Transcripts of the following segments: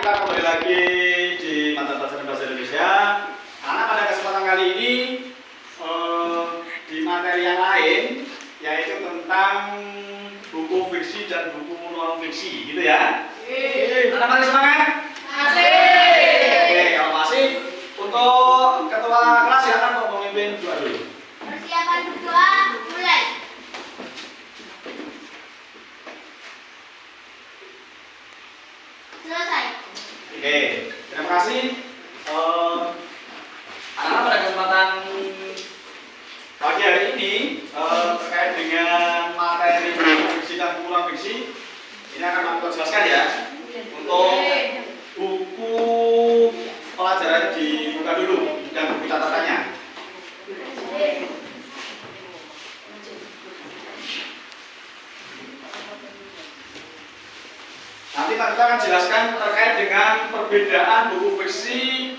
kita kembali lagi di mata pelajaran bahasa Indonesia. Karena pada kesempatan kali ini di materi yang lain, yaitu tentang buku fiksi dan buku non fiksi, gitu ya. Anak masih semangat? Masih. Oke, kalau masih, untuk ketua kelas silakan untuk memimpin doa dulu. Persiapan berdoa mulai. Selesai. Oke, terima kasih. Anak-anak pada kesempatan pagi hari ini terkait dengan materi fiksi dan buku non fiksi, ini akan aku jelaskan ya. Untuk buku pelajaran dibuka dulu dan buku catatannya. Nanti kita akan jelaskan terkait dengan perbedaan buku fiksi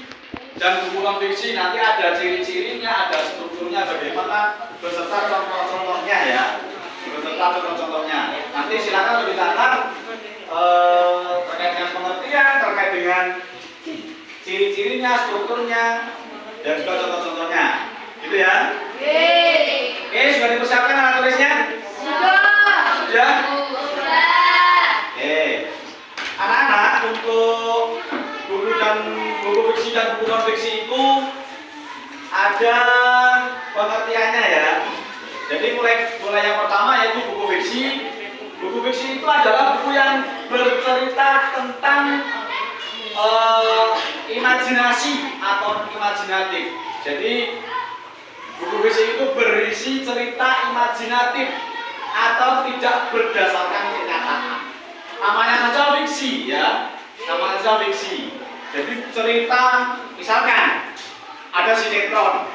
dan buku non fiksi. Nanti ada ciri-cirinya, ada strukturnya, bagaimana beserta contoh-contohnya ya. Beserta contoh-contohnya. Nanti silakan lebih dicatat terkait dengan pengertian, terkait dengan ciri-cirinya, strukturnya, dan juga contoh-contohnya. Gitu ya. Oke, sudah dipersiapkan alat tulisnya? Sudah? Oke. Anak-anak, untuk buku fiksi dan buku non fiksi itu ada pengertiannya ya. Jadi mulai yang pertama yaitu buku fiksi. Buku fiksi itu adalah buku yang bercerita tentang imajinasi atau imajinatif. Jadi buku fiksi itu berisi cerita imajinatif atau tidak berdasarkan kenyataan. Namanya saja fiksi ya, namanya saja fiksi. Jadi cerita, misalkan ada sinetron,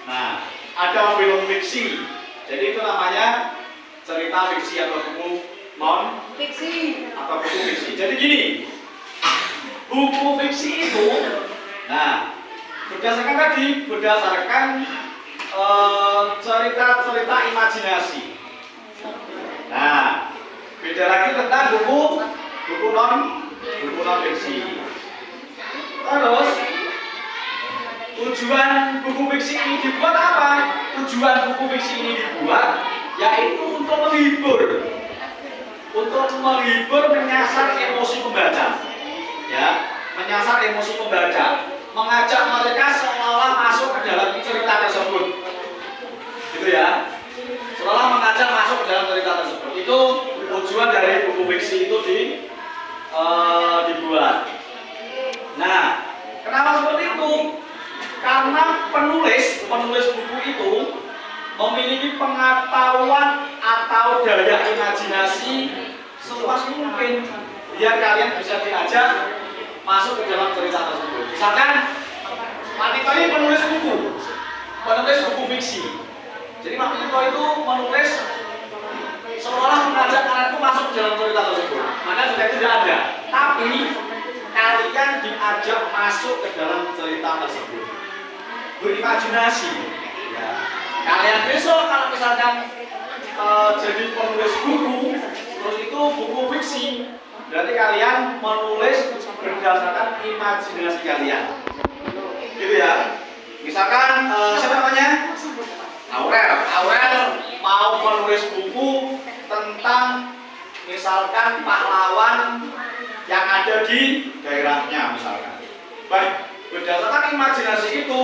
nah ada film fiksi. Jadi itu namanya cerita fiksi atau buku non Fiksi. atau buku fiksi. Jadi gini, buku fiksi itu, nah berdasarkan cerita-cerita imajinasi. Nah, beda lagi tentang buku non fiksi. Terus tujuan buku fiksi ini dibuat apa? Tujuan buku fiksi ini dibuat yaitu untuk menghibur, menyasar emosi pembaca. Ya, menyasar emosi pembaca, mengajak mereka seolah masuk ke dalam cerita tersebut. Gitu ya. Seolah mengajak masuk ke dalam cerita tersebut. Itu tujuan dari buku fiksi itu dibuat. Nah, kenapa seperti itu? Karena penulis buku itu memiliki pengetahuan atau daya imajinasi seluas mungkin biar kalian bisa diajak masuk ke dalam cerita tersebut. Misalkan Pak Tito ini penulis buku fiksi. Jadi Pak Tito itu menulis seolah mengajak kalian itu masuk ke dalam cerita tersebut. Maka sudah tidak ada. Tapi kalian diajak masuk ke dalam cerita tersebut. Berimajinasi. Ya. Kalian besok kalau misalkan jadi penulis buku, terus itu buku fiksi, berarti kalian menulis berdasarkan imajinasi kalian. Gitu ya. Misalkan siapa namanya? Aurel mau menulis buku tentang misalkan pahlawan yang ada di daerahnya misalkan. Baik, berdasarkan imajinasi itu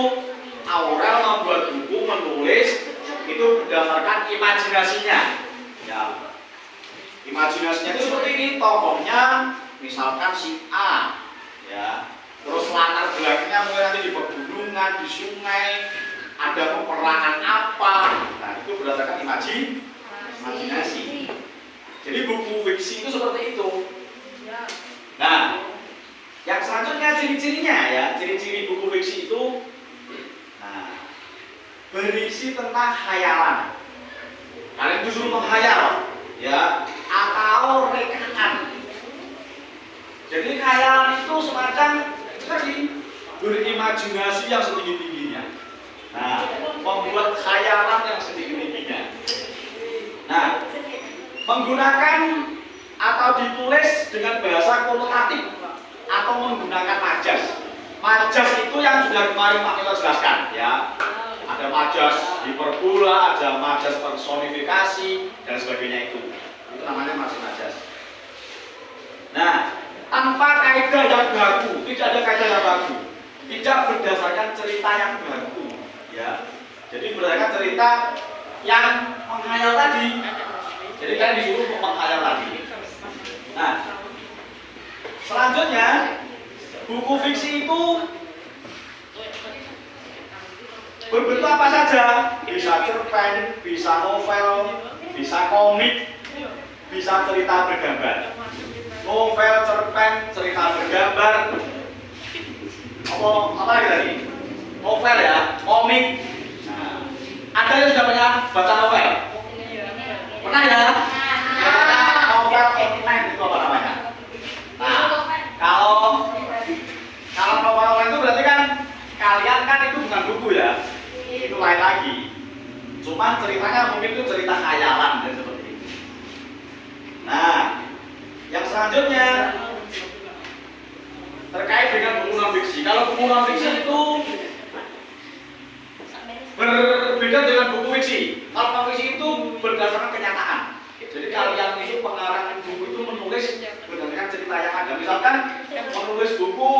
Aurel membuat buku, menulis itu berdasarkan imajinasinya. Ya. Imajinasinya itu seperti ini, tokohnya misalkan si A, ya. Terus latar belakangnya mungkin nanti di pegunungan, di sungai, ada peperangan apa. Nah, itu berdasarkan imajinasi. Jadi buku fiksi itu seperti itu. Nah, yang selanjutnya ciri-cirinya ya, ciri-ciri buku fiksi itu berisi tentang khayalan. Kalian disuruh menghayal, ya, atau rekaan. Jadi khayalan itu semacam tadi berimajinasi yang setinggi-tingginya. Nah, membuat khayalan yang setinggi-tingginya. Nah, menggunakan atau ditulis dengan bahasa konotatif atau menggunakan majas. Majas itu yang sudah kemarin Pak Milo jelaskan ya. Ada majas hiperbola, ada majas personifikasi dan sebagainya itu. Itu namanya majas. Nah, tanpa kaidah yang baku, tidak ada kaidah yang baku. Tidak berdasarkan cerita yang baku, ya. Jadi berdasarkan cerita yang menghayal tadi. Jadi kan disuruh untuk menghayal tadi. Nah, selanjutnya buku fiksi itu berbentuk apa saja? Bisa cerpen, bisa novel, bisa komik, bisa cerita bergambar. Novel, cerpen, cerita bergambar. Apa lagi tadi? Novel ya, komik. Nah, ada yang sudah pernah baca novel? Pernah ya? Novel online itu apa namanya? Nah, kalau novel itu berarti kan kalian kan itu bukan buku ya, itu lain lagi. Cuman ceritanya mungkin itu cerita khayalan dan seperti itu. Nah, yang selanjutnya terkait dengan buku non fiksi. Kalau buku non fiksi itu berbeda dengan buku fiksi. Kalau non fiksi itu berdasarkan kenyataan. Jadi kalian itu pengarang buku itu menulis berdasarkan cerita yang ada. Misalkan menulis buku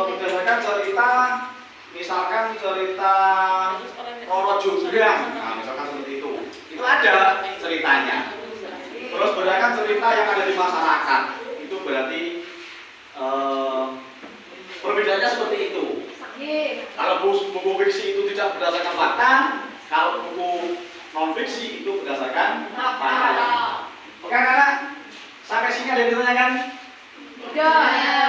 berdasarkan cerita, misalkan cerita Roro Jonggrang, nah misalkan seperti itu ada ceritanya. Terus berdasarkan cerita yang ada di masyarakat, itu berarti perbedaannya seperti itu. Kalau buku fiksi itu tidak berdasarkan fakta, kalau buku non fiksi itu berdasarkan fakta. Oke anak-anak, sampai sini ada yang ditanyakan? Udah.